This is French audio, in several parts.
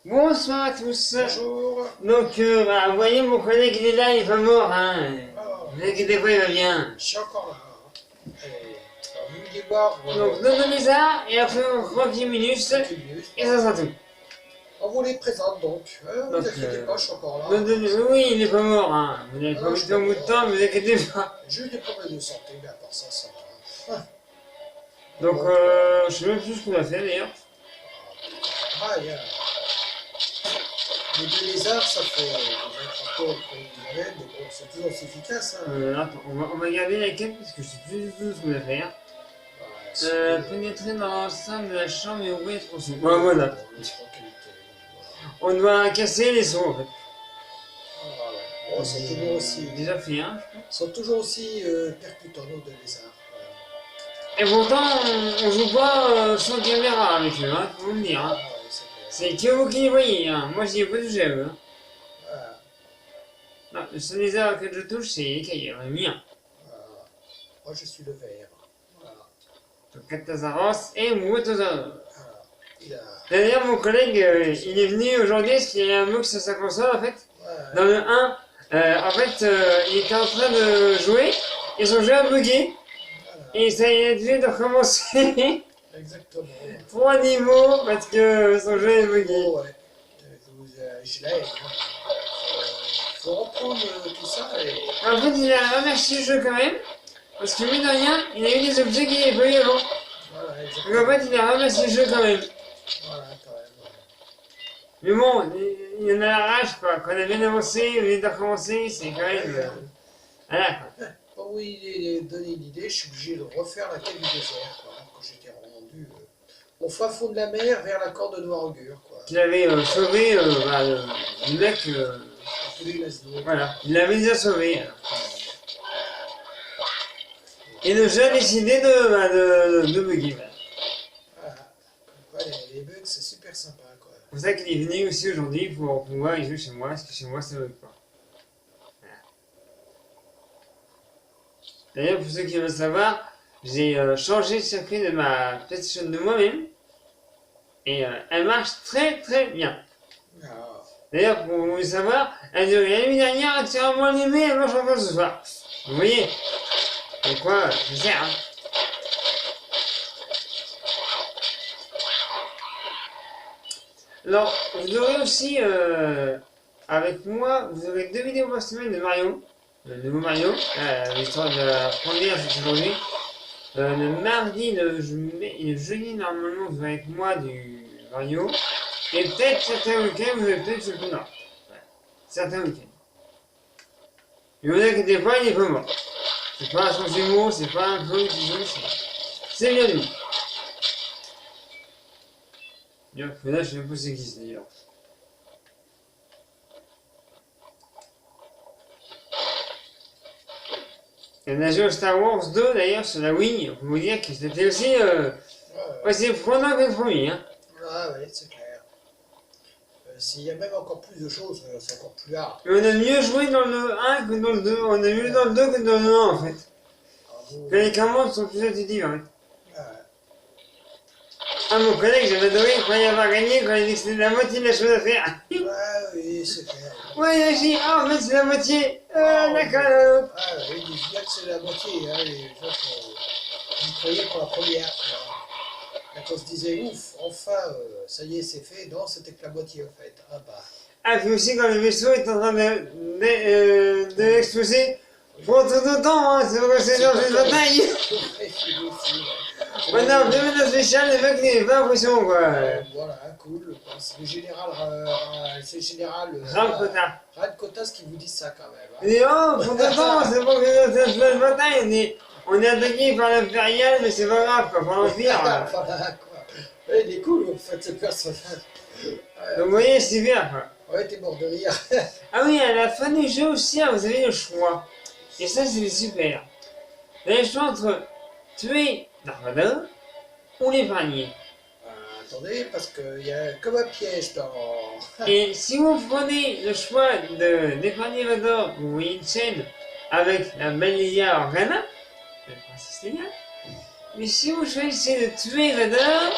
Bonsoir à tous. Bonjour. Donc, vous voyez, mon collègue, il est là, il est pas mort, hein. Alors, Ne vous inquiétez pas, il va bien. je suis encore là. Et, alors, vous vouliez voir Donc, Dodo Lézard, et après, on croit Minus, et ça sera tout. On vous les présente donc. Vous Donc, inquiétez pas, je suis encore là. Oui, il est pas mort, hein. Vous n'avez pas vu un bout de temps, ne vous inquiétez pas. J'ai eu des problèmes de santé, mais à part ça, ça va. Donc, je sais même plus ce qu'on a fait d'ailleurs. Les deux lézards, ça fait déjà 30 ans qu'on les avait, mais bon, c'est toujours aussi efficace. Hein. Attends, on va garder la quête parce que je sais plus du tout ce qu'on a fait. Hein. Pénétrer dans l'enceinte de la chambre et ouvrir les tronçons. Voilà. On doit casser les seaux en fait. Bon, c'est toujours aussi. Déjà fait un. Ils sont toujours aussi percutants, nos deux lézards. Et pourtant, on joue pas sans caméra avec eux, hein, faut vous le dire. Hein. C'est que vous qui les voyez, hein. Moi j'y ai pas touché à eux. Hein. Non, le seul lézard que je touche, c'est les cahiers, le mien. Moi je suis le vert. Donc Catazaros et Mouetosaurus. A... D'ailleurs, mon collègue, il est venu aujourd'hui parce qu'il y a un mux sur sa console en fait. Dans le 1, en fait, il était en train de jouer et son jeu a bugué. Et ça a été de recommencer. Exactement. 3 niveaux parce que son jeu est bugué. Ouais. Je l'ai. Faut reprendre tout ça et. En fait, il a remercié le jeu quand même. Parce que mine de rien, il a eu des objets qu'il n'avait pas eu avant. Voilà, exactement. Donc en fait, il a remercié le jeu quand même. Voilà, quand même. Mais bon, il y en a la rage quoi. Quand on a bien avancé, on vient de recommencer, c'est quand même. Voilà quoi. Pour vous donner une idée, je suis obligé de refaire la quête du désert, quoi, quand j'étais rendu au fin fond de la mer vers la corde de Noiraugur, quoi. Il avait sauvé le mec. Voilà, il l'avait déjà sauvé. Et le jeu a décidé de bugger. Voilà. Les bugs, c'est super sympa, quoi. C'est pour ça qu'il est venu aussi aujourd'hui pour pouvoir y jouer chez moi, parce que chez moi ça bug pas. D'ailleurs, pour ceux qui veulent savoir, j'ai changé le circuit de ma PlayStation de moi-même. Et elle marche très très bien. D'ailleurs, pour vous savoir, elle durait la nuit dernière, elle s'est vraiment allumée, elle marche encore ce soir. Vous voyez? Et quoi, ça sert, hein. Alors, vous aurez aussi, avec moi, vous aurez 2 vidéos par semaine de Mario. Le nouveau Mario, l'histoire de la première, c'est aujourd'hui. Le mardi, le jeudi, normalement, vous aurez avec moi du Mario. Et peut-être certains week-ends, vous avez peut-être ce coup là. Certains week-ends. Mais vous inquiétez pas, il est pas mort. C'est pas son jumeau, c'est pas un peu qui joue, c'est bien lui. D'ailleurs, là, je sais même pas c'est qui d'ailleurs. Il y en a joué au Star Wars 2 d'ailleurs sur la Wii, on peut vous dire que c'était aussi c'est prenant que le premier. Hein. Ah oui, c'est clair. S'il y a même encore plus de choses, c'est encore plus hard. Et on a mieux joué dans le 1 que dans le 2, on a mieux dans le 2 que dans le 1 en fait. Que les commandes sont plus intuitives en fait. Ah, mon collègue, j'avais adoré, il croyait avoir gagné quand il dit que c'était la moitié de la chose à faire. Ah oui, c'est clair. Ouais, il a dit, ah, en fait, c'est la moitié. D'accord. Ah oui, ils disent bien que c'est la moitié, hein, les gens ils croyaient pour la première. Quand on se disait, ouf, enfin, ça y est, c'est fait. Non, c'était que la moitié, en fait. Ah bah. Ah, puis aussi, quand le vaisseau est en train d'exploser, pour tout autant, hein, c'est vrai que c'est dans une bataille. Maintenant, deux minutes spéciales, les mecs n'avaient pas l'impression, quoi. Voilà, cool. C'est le général. Radkota, ce qui vous dit ça, quand même. Hein. Il dit, oh, pour tout autant, c'est pas que c'est une bataille. On est attaqué par l'impérial, mais c'est pas grave, quoi, pour l'Empire. Voilà, quoi. Il est cool, en fait, ce personnage. Donc, vous voyez, c'est bien, quoi. Ouais, t'es mort de rire. Ah oui, à la fin du jeu aussi, vous avez le choix. Et ça, c'est super. Vous avez le choix entre tuer Dark Vador ou l'épargner. Attendez, parce qu'il y a comme un piège dans... Et si vous prenez le choix d'épargner Vador, vous voyez une scène avec la belle Leia Organa, la princesse Leia, Mais si vous choisissez de tuer Vador,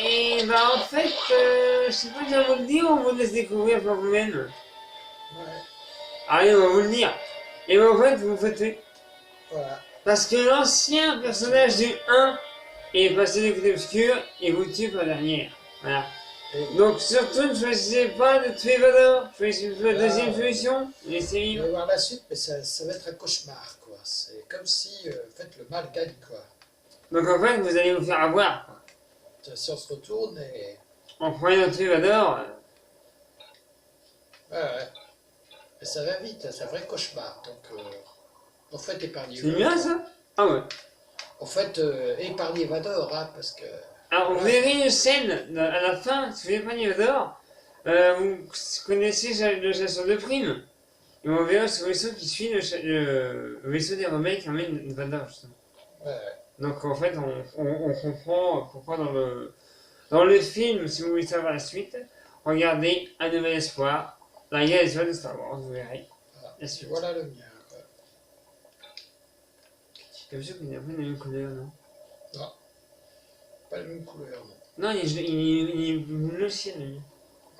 et bah en fait, je sais pas comment vous le dire, on vous laisse découvrir par vous-même. Ouais, Allez, on va vous le dire. Et bah en fait, vous vous faites tuer. voilà. Parce que l'ancien personnage du 1 est passé du côté obscur et vous tue par derrière. Voilà. Et Donc surtout ne choisissez pas de tuer Vador, choisissez la deuxième Voilà. solution, laissez on vivre. va voir la suite, mais ça va être un cauchemar, quoi. C'est comme si, en fait, le mal gagne, quoi. Donc en fait, vous allez vous faire avoir. Si on se retourne et... En prenant de tuer Vador, Ouais, ouais. Mais ça va vite, c'est un vrai cauchemar. Donc, en fait, épargnez c'est bien ça? Ah ouais. En fait, épargnez Vador, hein, parce que... Alors vous verrez une scène à la fin, si vous n'avez pas Vador, vous connaissez le chasseur de primes. Et on verra ce vaisseau qui suit le vaisseau des rebelles qui emmène Vador justement. Ouais, ouais. Donc en fait, on comprend pourquoi dans le film, si vous voulez savoir la suite, regardez Un Nouvel Espoir, la guerre des étoiles de Star Wars, vous verrez Voilà. la suite. Voilà le mien, quoi. T'as vu sûr qu'il n'y a pas la même couleur, non? Non, pas la même couleur, non. Non, il est bleu ciel, lui.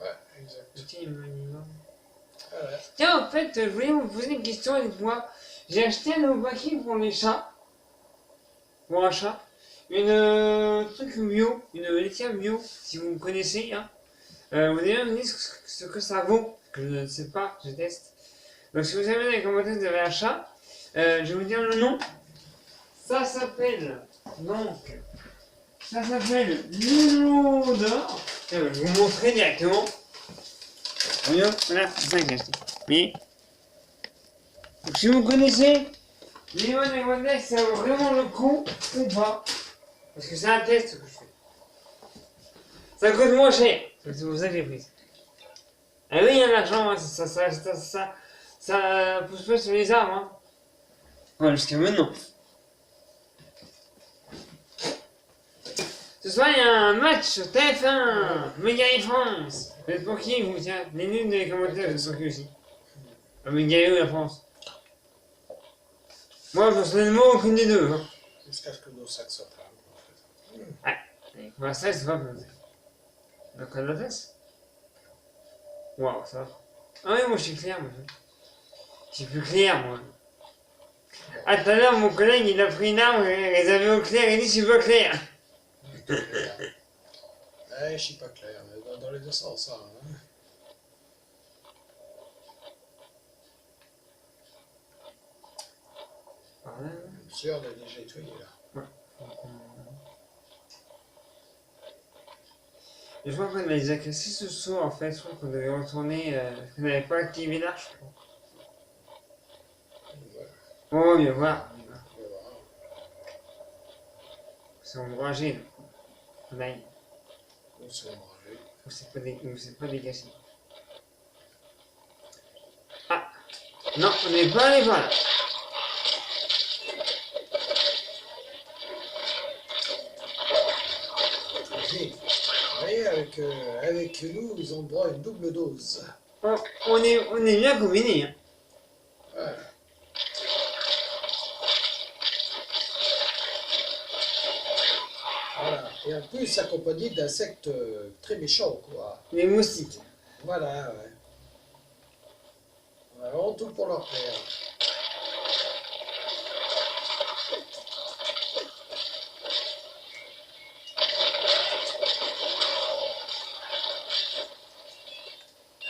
Ouais, exact. Tiens, il est noir. Voilà. Tiens, en fait, je voulais vous poser une question avec moi. J'ai acheté un nouveau paquet pour les chats. Pour un chat. Une truc bio, une laitière bio, si vous me connaissez. Hein. Vous allez me dire ce que ça vaut. Que je ne sais pas, je teste. Donc si vous avez dans les commentaires, vous avez un chat. Je vais vous dire le nom. Ça s'appelle. Donc. Ça s'appelle Lilo d'or. Je vais vous montrer directement. Voilà, c'est ça que j'ai acheté. Oui. Donc, si vous connaissez, Léon et Wanda, ça vaut vraiment le coup ou pas? Parce que c'est un test que je fais. Ça coûte moins cher. C'est pour ça que j'ai pris. Ah oui, il y a de l'argent, hein. Ça pousse pas sur les arbres. Hein. Ouais, jusqu'à maintenant. Ce soir, il y a un match TF1, Méga France. Vous êtes pour qui, vous? Tiens, les nuls dans les commentaires, vous êtes pour qui aussi? Méga ou la France? Moi, personnellement, aucune des deux. Hein. Jusqu'à ce que nos sacs soient pleins, en fait. Ouais, pour l'instant, c'est pas posé. Donc, on le teste. Waouh, ça va. Ah oui, moi, je suis clair, moi. Je suis plus clair, moi. Ah, tout à l'heure, mon collègue, il a pris une arme, il les avait au clair, il dit, je suis pas clair. Ouais, je suis pas clair, mais dans les deux sens, hein. Par là, Sûr de déjà étoilé, là. Et je crois qu'on a déjà cassé ce saut en fait, je crois qu'on devait retourner, qu'on n'avait pas activé l'arche. Ouais, Oh, viens voir. on va voir. C'est ombragé là. On aille. On s'est ombragé. On s'est pas dégagé. Ah non, on n'est pas allé par là. Et, vous voyez, avec nous, ils ont droit à une double dose. On est bien combinés. Hein. Ouais. Voilà. Et en plus, accompagné d'insectes très méchants, quoi. Les moustiques. Voilà, ouais. On a vraiment tout pour leur plaire.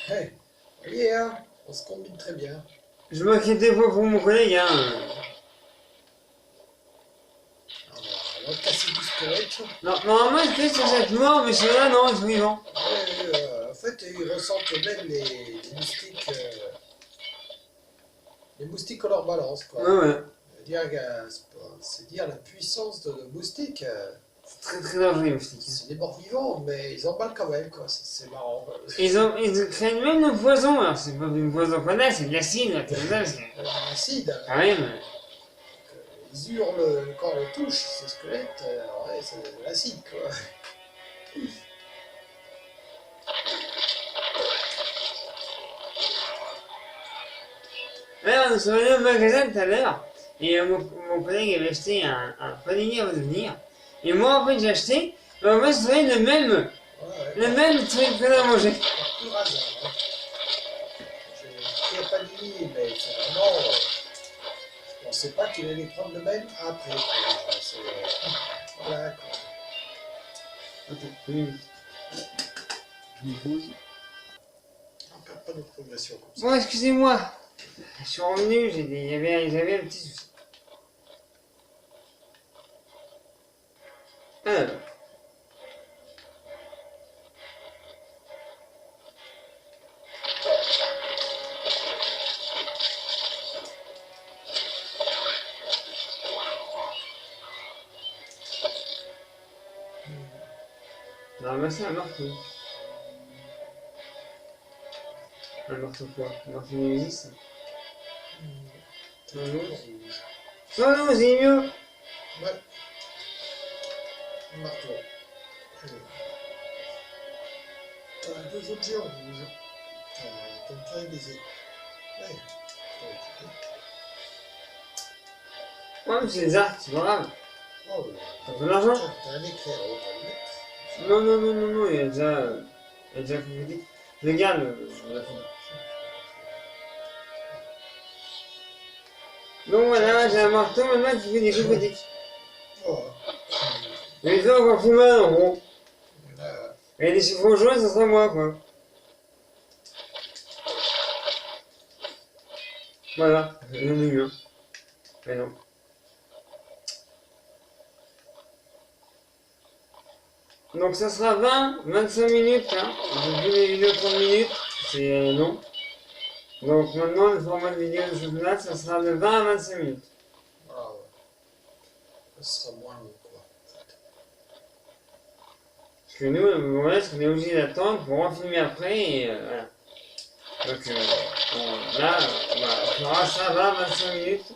Hey, vous voyez, hein, on se combine très bien. Je m'inquiétais pas pour mon collègue. Hein. On va casser du squelette. Non, normalement, il fait sur cette mort, mais celui-là, non, il est vivant. En fait, ils ressentent même les moustiques. Les moustiques en leur balance, quoi. Ouais. C'est dire la puissance de nos moustiques. C'est très très dangereux, les moustiques. C'est des morts vivants, mais ils emballent quand même, quoi. C'est marrant. Ils craignent même le poison. Alors, c'est pas du poison qu'on a, c'est de l'acide. Là, L'acide. Quand même. Ils hurlent quand on les touche, ces squelettes. Ouais, c'est de l'acide, quoi. Alors, nous sommes allés au magasin tout à l'heure. Et mon collègue avait acheté un panini à redevenir. Et moi, en fait, j'ai acheté, et en fait, c'est le même truc que à manger. Par pur hasard. Hein. Il n'y a pas de lit, mais c'est vraiment. Je pensais pas qu'il allait prendre le même après. Voilà quoi. Attends, 2 minutes. Je me pose. On perd pas de progression comme ça. Bon, excusez-moi. Je suis revenu, j'avais un petit souci. Alors. On a ramassé un marteau. Un marteau quoi? Un marteau Nemesis? Sans l'eau, c'est mieux! Ouais. Un marteau. T'as 2 objets en rouge. T'as une taille baisée. Ouais. Ouais, mais c'est des arcs, c'est pas grave. Oh, T'as pas d'argent? t'as un éclair, on va le mettre. Non, il y a déjà complété. Je le garde, la photo. Donc voilà, j'ai un marteau maintenant qui fait des coups critiques. Oh. Mais ça, encore plus mal en gros. Là, Et les chiffres jaunes, ça sera moi quoi. Voilà, j'en ai eu un. Mais non. Donc ça sera 20-25 minutes, hein. J'ai vu les vidéos 30 minutes, c'est long. Donc maintenant, le format de vidéo de chocolat, ça sera de 20 à 25 minutes. voilà, ouais. Ça sera moins long, quoi. Parce que nous, on est obligé d'attendre pour en filmer après, et voilà. Donc là, on fera ça 20-25 minutes.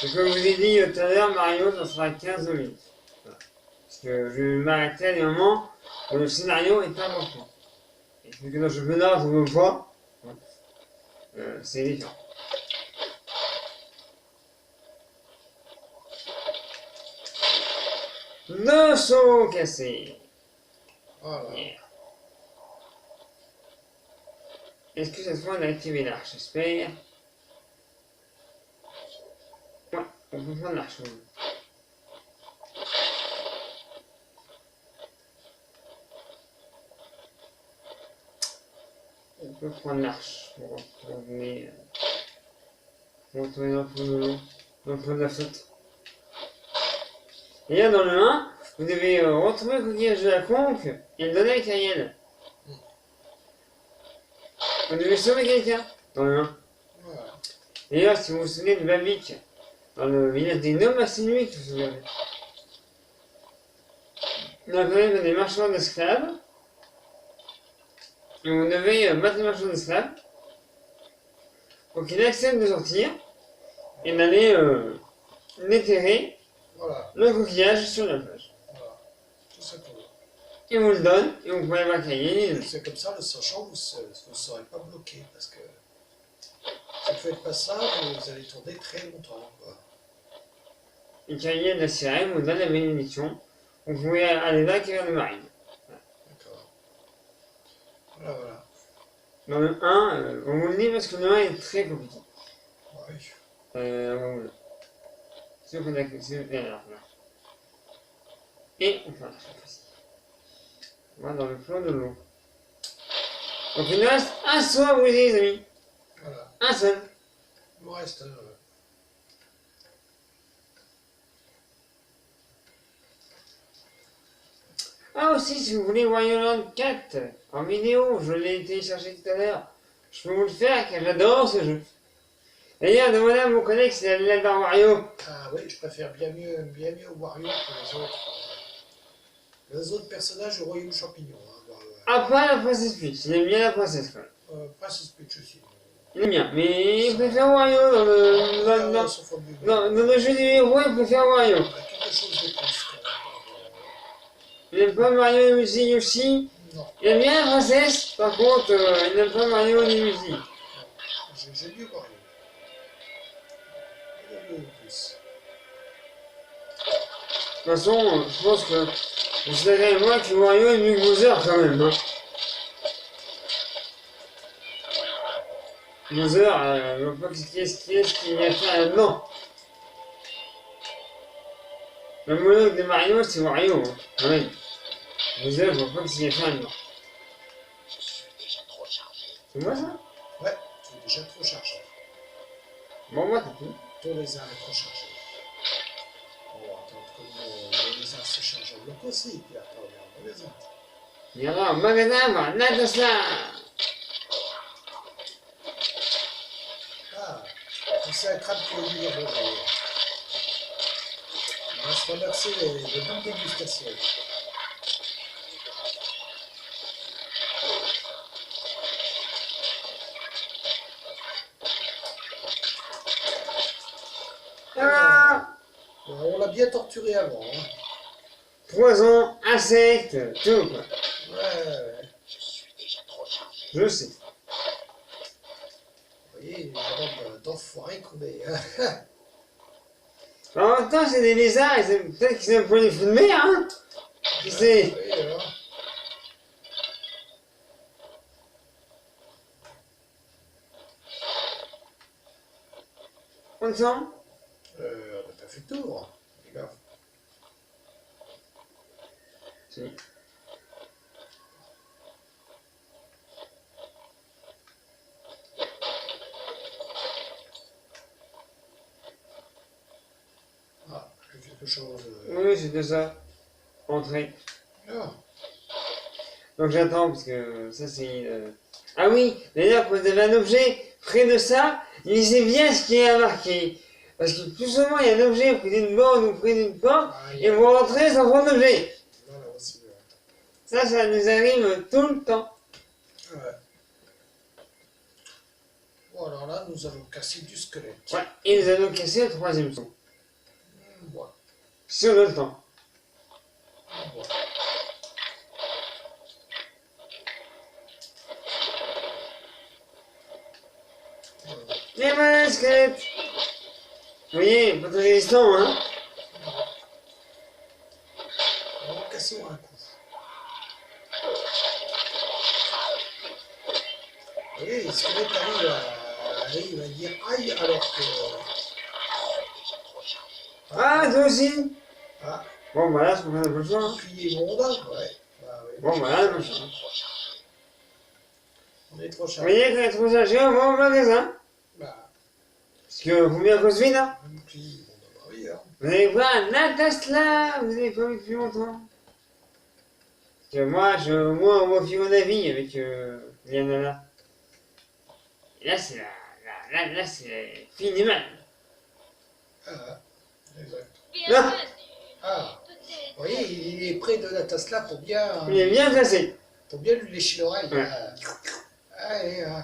Et comme je vous ai dit tout à l'heure, Mario, ça sera 15 minutes. Voilà. Parce que je vais m'arrêter à des moments où le scénario est important. Et vu que dans le championnat, on ne veut pas, c'est différent. Deux sauts cassés. Voilà. Yeah. Est-ce que cette fois on a activé l'arche? J'espère. Ouais, on peut prendre l'arche. On peut prendre l'arche pour retourner dans le fond de l'eau, dans le fond de la flotte. Et là, dans le 1, vous devez retrouver le coquillage de la conque et le donner à Kyriel. Vous devez sauver quelqu'un dans le 1. Voilà. Et là, si vous vous souvenez de Babik, dans le village des Gnomes, c'est lui qui vous souvenez. Donc, vous avez des marchands d'esclaves. Et vous devez battre les marchands d'esclaves pour qu'il accepte de sortir et d'aller déterrer Voilà. le coquillage sur la plage. Voilà. Tout simplement. Il vous le donne et vous pouvez vacailler. C'est comme ça, le sachant, vous ne serez pas bloqué. Parce que si vous ne faites pas ça, vous allez tourner très longtemps. Quoi. Et Kyriel de la sirène vous donne la bénédiction. Vous pouvez aller d'acquérir le marine. D'accord. Voilà, voilà. Dans le 1, on vous le dit parce que le 1 est très compliqué. Oui. Voilà. C'est qu'on a alors, là. Et on fait la cette fois-ci. On va dans le flanc de l'eau. Donc il nous reste un saut à briser, les amis. Voilà. Un seul. Il nous reste Ah aussi, si vous voulez Wario Land 4 en vidéo, je l'ai téléchargé tout à l'heure. Je peux vous le faire car j'adore ce jeu. D'ailleurs, demandez à mon collègue s'il a l'aide dans Wario. Ah oui, je préfère bien mieux Wario que les autres. Les autres personnages du Royaume Champignon. Hein, Après la princesse Peach, il aime bien la princesse quand même. Princess Peach aussi. Il aime bien, mais il préfère Wario dans le jeu du héros, il préfère Wario. Il y a quelque chose de plus quand même. Il n'aime pas Mario et Luigi Yoshi. Non, Il aime bien la princesse, par contre, il n'aime pas Mario ni Luigi. j'ai mieux Wario. Il y a mieux en plus. toute façon, je pense que vous savez avec moi que Wario est mieux que Bowser quand même. Hein. Bowser, je vois pas qu'est-ce qu'il y a fait là-dedans. Le monologue de Mario, c'est Wario, hein, quand même. Bowser, je vois pas qu'est-ce qu'il y a fait là-dedans. C'est moi ça? Ouais, tu es déjà trop chargé. Bon, moi, t'as tout. Ton lézard est trop chargé. On va attendre que le lézard se charge en bloc aussi, puis après on ira au magasin. Il ira au magasin voir Natasha. Ah, c'est un crabe qui est venu à manger. On va se remercier les bonnes dégustations. Ah, On l'a bien torturé avant. Hein. poison, insectes, tout quoi. Ouais. Je sais. Vous voyez, les bande d'enfoirés qu'on est. Hein. En même temps, c'est des lézards, peut-être qu'ils aiment pas les fruits de mer, hein. Qui sait? Oui, alors. On le sent? On n'a pas fait le tour, les gars. Si. Ah, j'ai quelque chose. Oui, c'était ça. Entrée. Ah, Donc j'attends parce que ça c'est. Ah oui, d'ailleurs, quand vous avez un objet près de ça, lisez bien ce qui est marqué. Parce que plus souvent il y a un objet près d'une borne ou près d'une porte, et vous rentrez sans prendre d'objet. voilà aussi. Ça nous arrive tout le temps. Ouais. Bon, alors là, nous allons casser du squelette. Ouais, et nous allons casser le troisième son. Ouais. Sur le temps. Ouais. Et voilà le squelette. Vous voyez, pas très résistant, hein. On va casser un coup. Vous voyez, le squelette arrive à dire aïe alors que. Ah, toi aussi. Ah, Bon, bah là, je comprends un peu le choix. Hein. plier monde, ouais. Bah oui. Bon, bah là, je comprends. On est trop Vous chargé. voyez, quand il y a trop chargé, on va au magasin. Bah, Parce que faut bien qu'on se vide, hein. même plier monde, bah oui, hein. Vous allez voir, Natasla, vous avez pas vu depuis longtemps. Parce que moi, on m'a fait mon avis avec Liana. Et là, c'est là, c'est la fille du mal. Ah, exact. Là, Ah, vous voyez, il est près de la Tesla pour bien il est bien placé. lui lécher l'oreille. Ouais. Allez, hein.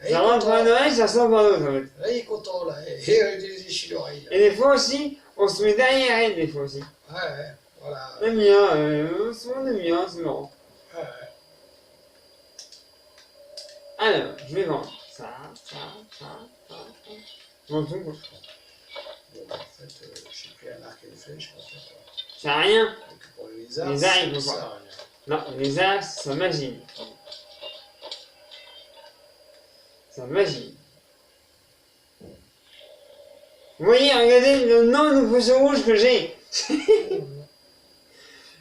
Ça rentre par une oreille, ça sort par l'autre, en fait. Là, il est content, là. Il lui lécher l'oreille. Et des fois aussi, on se met derrière elle, des fois aussi. Ouais, voilà. On aime bien, souvent on aime bien, c'est marrant. Ouais. Alors, je vais vendre ça. Je vends tout, quoi. Bon, en fait, j'ai pris un arc et une flèche, en fait. Ça n'a rien. Donc, pour les lézards, Les arts, ils peuvent ça, pas. rien. Non, les as, ça magie. Ça magie. Vous voyez, regardez le nom de poisson rouge que j'ai.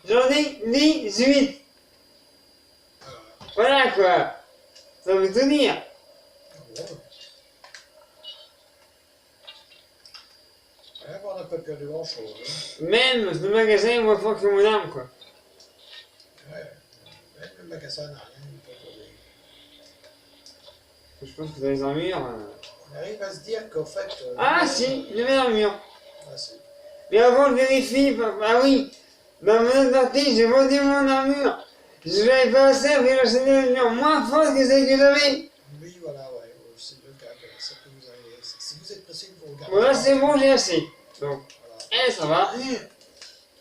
J'en ai 18. Voilà quoi. Ça veut tout dire. Ouais, on n'a pas perdu grand-chose. Hein. Même le magasin est moins fort que mon arme quoi. Ouais. Même le magasin n'a rien du tout trouvé. Je pense que dans les armures. On arrive à se dire qu'en fait. Ah si, il y avait l'armure. Ah, si. Mais avant je vérifie. Ah oui. Dans mon autre partie, j'ai vendu mon armure. Je l'avais pas assez, après j'ai acheté une armure moins forte que celle que j'avais. Oui, voilà, ouais, c'est le cas. Ça que vous avez. Si vous êtes pressé de vous regarder. Voilà, c'est bon, j'ai assez. Donc, Voilà. ça va.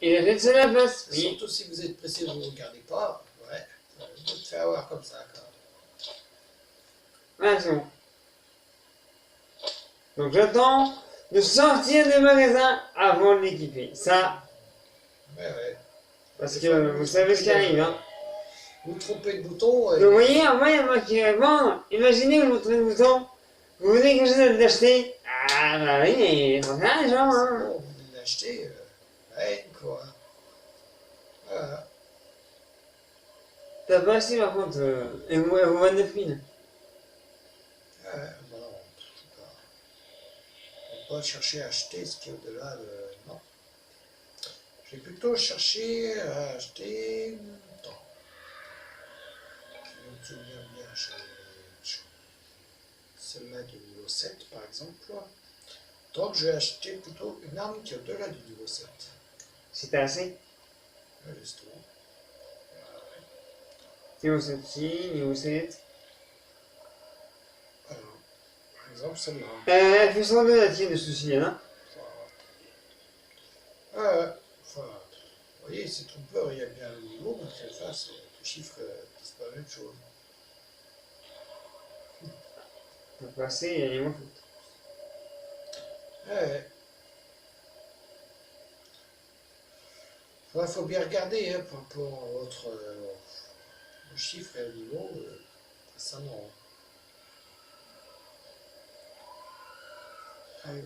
Et la tête, c'est la place. Oui. Surtout si vous êtes pressé, vous ne regardez pas. Ouais. Vous te fait avoir comme ça. Quoi. Ah, c'est bon. Donc, j'attends de sortir du magasin avant de l'équiper. Ça, Ouais. Parce que vous savez ce qui arrive, hein. Vous trompez de bouton. Vous voyez, moi, il y a marqué vendre. Imaginez que vous trouvez le bouton. Vous voulez quelque chose d'acheter. Ah, bah oui, mais il faut faire l'argent, hein. Bon, vous venez d'acheter. Ouais, quoi. Voilà. T'as pas acheté, par contre, et vous 29 000. Ouais, bon, on va pas chercher à acheter ce qui est au-delà de. Non. Je vais plutôt chercher à acheter. Attends. Je me souviens bien, celle-là du niveau 7 par exemple. Donc je vais acheter plutôt une arme qui est au-delà du niveau 7. C'était assez. Ouais, justement. Niveau 7 ci, niveau 7. Voilà. Par exemple celle-là. Elle fait 102 la tienne de souci, hein. Enfin, vous voyez, c'est trompeur, il y a bien le niveau, mais qu'elle fasse, le chiffre disent pas la même chose. Pour passer, il y a les mots. Ouais. Il faut bien regarder hein, par rapport à votre au chiffre et au niveau, ça non.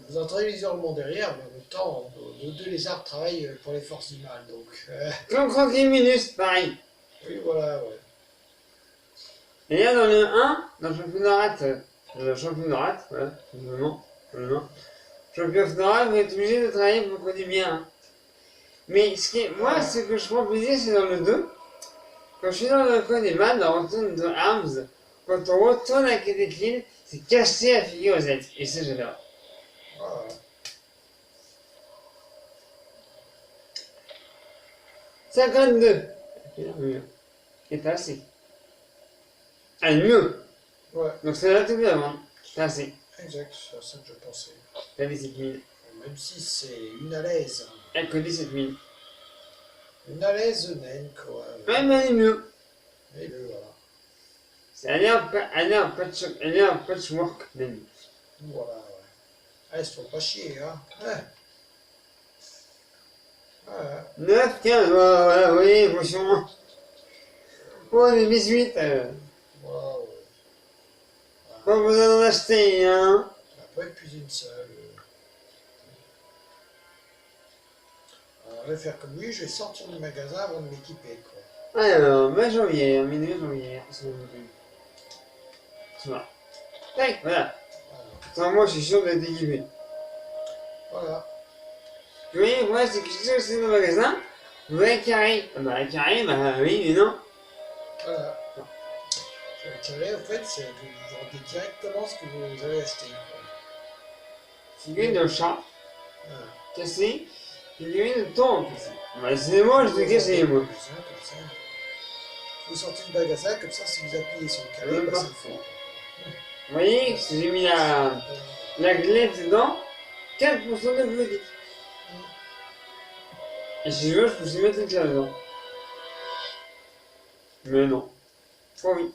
Vous entendez les hurlements derrière, mais en même temps, nos deux lézards travaillent pour les forces du mal, donc... Comme Croquis Minus, pareil. oui, voilà, ouais. Et là, dans le 1, dans le championnat rate, voilà, simplement, championnat rate, vous êtes obligé de travailler pour qu'on ait bien. Hein. Mais moi, ce que je prends plaisir, c'est dans le 2. Quand je suis dans le coin des maths, dans Return to Arms, quand on retourne à Cataclysm, c'est cassé à figure aux Z. Et ça, j'adore. Voilà. 52. Mieux. Et pas assez. Ah, mieux. Ouais, Donc c'est là tout bien avant. C'est assez. exact, c'est à ça que je pensais. T'as 17 000. Même si c'est une à l'aise. Elle que 17 000. Une à l'aise naine, quoi. Ouais, mais elle est mieux. Et le voilà. Elle est en patchwork même. Voilà, ouais. Ah, ils se font pas chier, hein. Ouais. Ouais. 9, 15, voilà, oui, franchement. Oh, les 18. Voilà, ouais. Pas besoin d'en acheter, hein. On n'a pas épuisé une seule. Alors, je vais faire comme lui, je vais sortir du magasin avant de m'équiper, quoi. Alors, bah janvier, minuit janvier. Voilà. Tac, voilà. Sans moi, je suis sûr d'être équipé. Voilà. Vous voyez, moi, c'est que je suis sûr que c'est dans le magasin. Vous voyez carré. Ah bah, carré, bah oui, mais non. Voilà. Le carré, en fait, c'est vous vendez directement ce que vous avez acheté, quoi. Figurine de chat, Voilà. cassé. Figurine de thon, cassé. Bah, c'est moi, je l'ai cassé, moi. Comme ça. Vous sortez du magasin, comme ça, si vous appuyez sur le carré, bah, c'est fait. Vous voyez, si j'ai mis la glaive dedans, 4% de politique. Et si je veux, je peux aussi mettre une clave dedans. Mais non. Oh oui.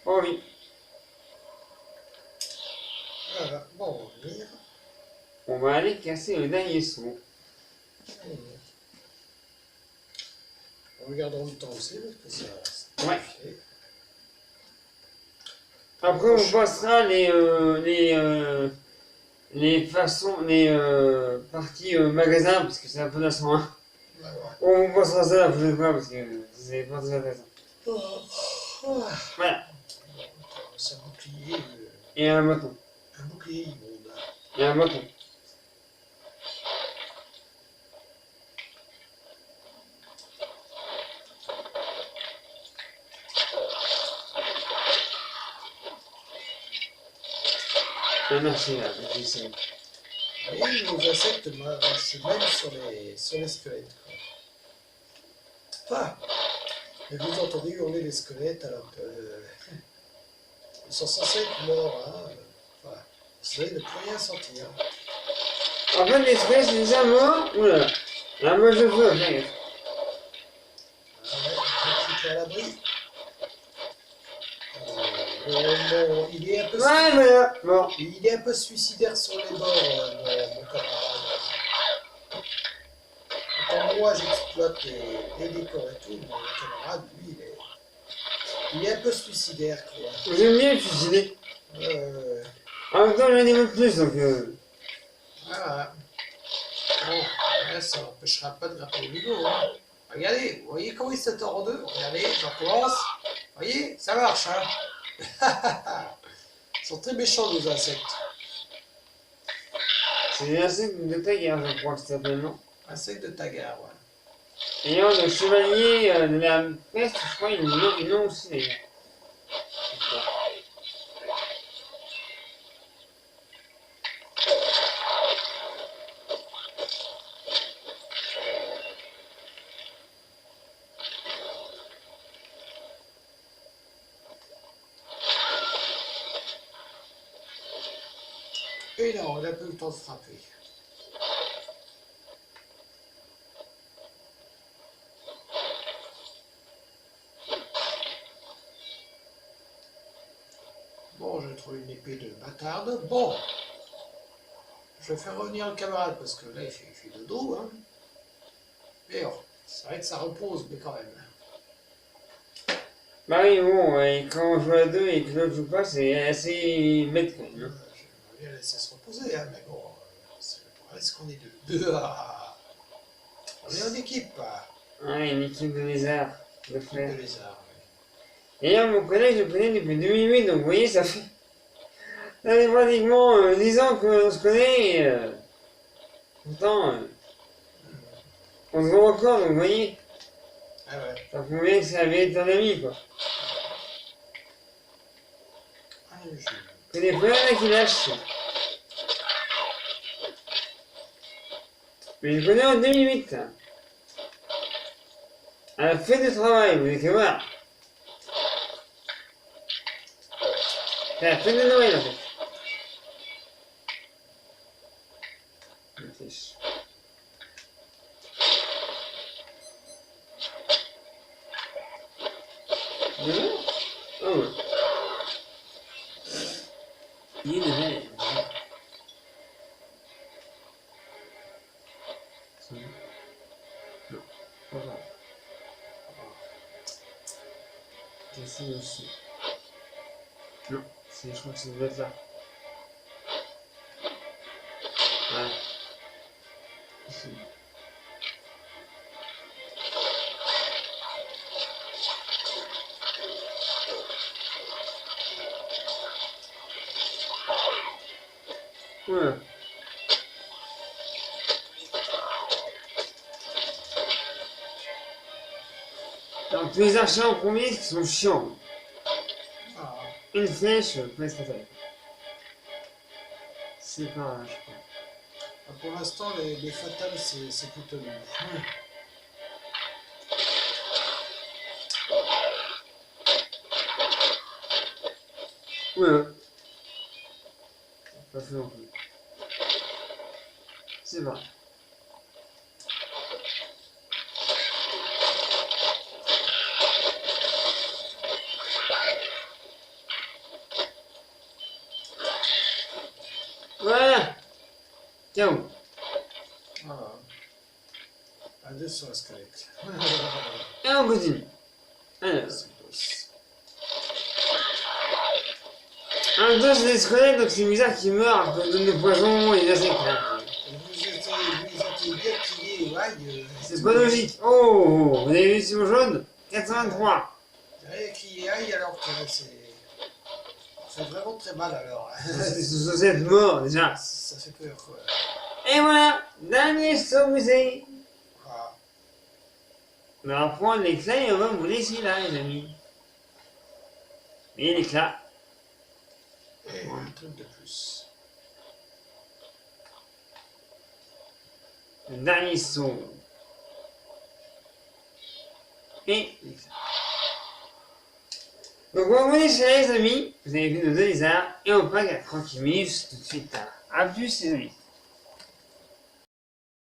Oh oui. Voilà. Bon, on va venir. On va aller casser le dernier saut. Regardons le temps aussi, parce que ça... Ouais. Après, on passera les façons, les parties magasins, parce que c'est un peu lassant. Hein. Ouais. On passera ça la prochaine fois, parce que c'est pas très intéressant. Voilà. C'est un bouclier. Et un bâton. Un bouclier immonde. Et un bâton. Ah, merci, là, j'essaie. Et les insectes marchent même sur les squelettes. Quoi. Ah, et vous entendez hurler les squelettes alors que ils sont censés être morts. Hein. Voilà. Vous savez ne plus rien sentir. En fait, l'espèce c'est déjà mort. Oula. Là, moi, je veux, regarde. Ah ouais, je suis à l'abri. Bon, il est un peu Ouais, voilà. Bon. il est un peu suicidaire sur les bords, mon camarade. moi j'exploite les décors et tout, mais le camarade, lui, il est un peu suicidaire, quoi. J'aime bien cuisiner. En même temps, j'en ai beaucoup plus, donc... Voilà. Bon, là, ça n'empêchera pas de grimper au niveau. Hein. Regardez, vous voyez comment il se tord en deux? Regardez, j'en commence. Vous voyez, ça marche, hein. Ils sont très méchants, nos insectes. C'est des insectes de Tagar, je crois que ça s'appelle, non? Insectes de Tagar, ouais. Et alors, le chevalier de la peste, je crois, ils l'ont aussi, d'ailleurs. Et là, on a peu le temps de frapper. Bon, je trouve une épée de bâtarde. Bon, je vais faire revenir le camarade parce que là, il fait dodo. Hein. Mais bon, c'est vrai que ça repose, mais quand même. Bah oui, bon, et quand on joue à deux et que l'autre joue pas, c'est assez bête quand même. J'aimerais bien laisser se reposer, hein, mais bon, c'est le problème, c'est qu'on est deux. On est en équipe, pas. Ouais, une équipe de lézards, de De frères. lézards. Et là, mon collègue, je le connais depuis 2008, donc vous voyez, ça fait pratiquement 10 ans qu'on se connaît, et pourtant, on se voit encore, donc vous voyez, Ah ouais. ça prouve bien que c'est la vérité un ami, quoi. Ah, je... Que des fois, il y en a qui lâchent. Mais je connais en 2008, là. À la fête de travail, vous avez qu'à voir. C'est la fête de Noël, en fait. Oh ouais. Il est vrai. Non, pas grave. Qu'est-ce que c'est? Non, je crois que ça doit être là. Ouais. Ici. Ouais. Donc tous les archers en premier qui sont chiants. Ah. Une flèche, presque attaque. C'est pas je crois. Pour l'instant, les fatales, c'est plutôt bon. Ouais. Pas fait non plus. C'est vrai. Voilà. Tiens. Voilà. Un 2 sur la squelette. Et on continue. Alors. En même temps, c'est des squelettes, donc c'est bizarre qu'ils meurent à cause de nos poisons et des insectes. Vous êtes bien plié, ouais. C'est pas logique. Oh, vous avez vu sur jaune 423. Vous avez crié aïe alors que c'est vraiment très mal alors. C'est censé être mort déjà. Ça fait peur quoi. Et voilà, dernier saut musée. Ah. On va prendre l'éclat et on va vous laisser là, les amis. Et l'éclat. Et un truc de plus. Le dernier saut. Et l'éclat. Donc on va vous laisser là, les amis. Vous avez vu nos deux lézards. Et on passe à 30 minutes tout de suite. A plus, les amis.